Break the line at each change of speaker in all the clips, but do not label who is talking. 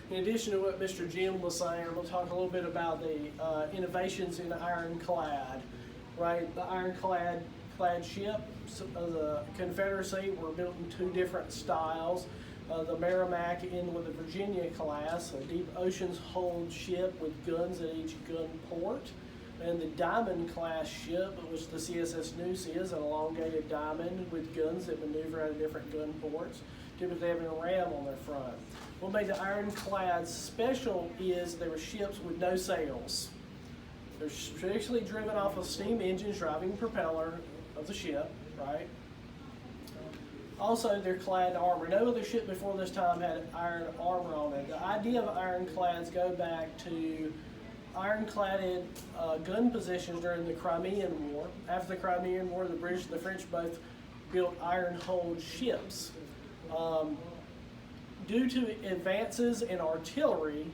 In addition to what Mr. Jim was saying, I'm going to talk a little bit about the innovations in Ironclad. Right, the Ironclad ships of the Confederacy were built in two different styles. The Merrimack in with the Virginia class, a deep oceans hold ship with guns at each gun port. And the Diamond class ship, which the CSS Noose is, an elongated diamond with guns that maneuver out of different gun ports, typically having a ram on their front. What made the Ironclads special is they were ships with no sails. They're traditionally driven off of steam engines driving the propeller of the ship, right? Also, they're clad in armor. No other ship before this time had iron armor on it. The idea of ironclads go back to ironcladded gun positions during the Crimean War. After the Crimean War, the British and the French both built iron-hulled ships. Due to advances in artillery,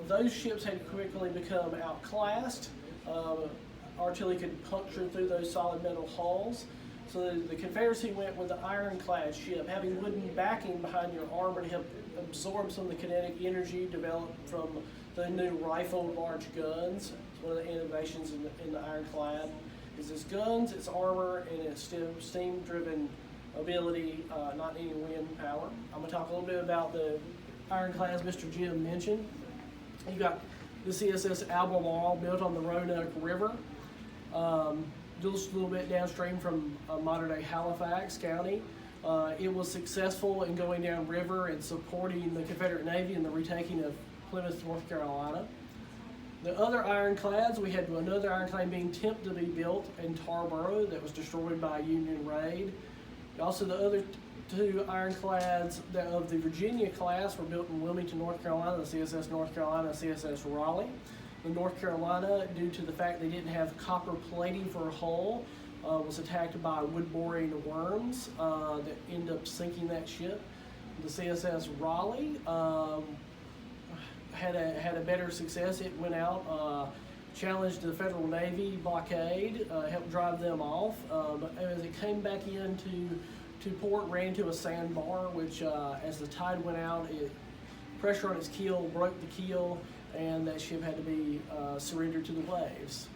those ships had quickly become outclassed. Artillery could puncture through those solid metal hulls. So the Confederacy went with the ironclad ship, having wooden backing behind your armor to help absorb some of the kinetic energy developed from the new rifled large guns. It's one of the innovations in the ironclad. Is its guns, its armor, and its steam-driven ability, not needing wind power. I'm going to talk a little bit about the ironclads Mr. Jim mentioned. You got the CSS Albemarle built on the Roanoke River. Just a little bit downstream from modern-day Halifax County. It was successful in going downriver and supporting the Confederate Navy in the retaking of Plymouth, North Carolina. The other ironclads, we had another ironclad being attempted to be built in Tarboro that was destroyed by a Union raid. Also, the other two ironclads of the Virginia class were built in Wilmington, North Carolina, the CSS North Carolina, CSS Raleigh. The North Carolina, due to the fact they didn't have copper plating for a hull, was attacked by wood-boring worms that ended up sinking that ship. The CSS Raleigh had a better success. It went out, challenged the Federal Navy blockade, helped drive them off. But as it came back into port, ran into a sandbar, which as the tide went out, pressure on its keel broke the keel, and that ship had to be surrendered to the waves.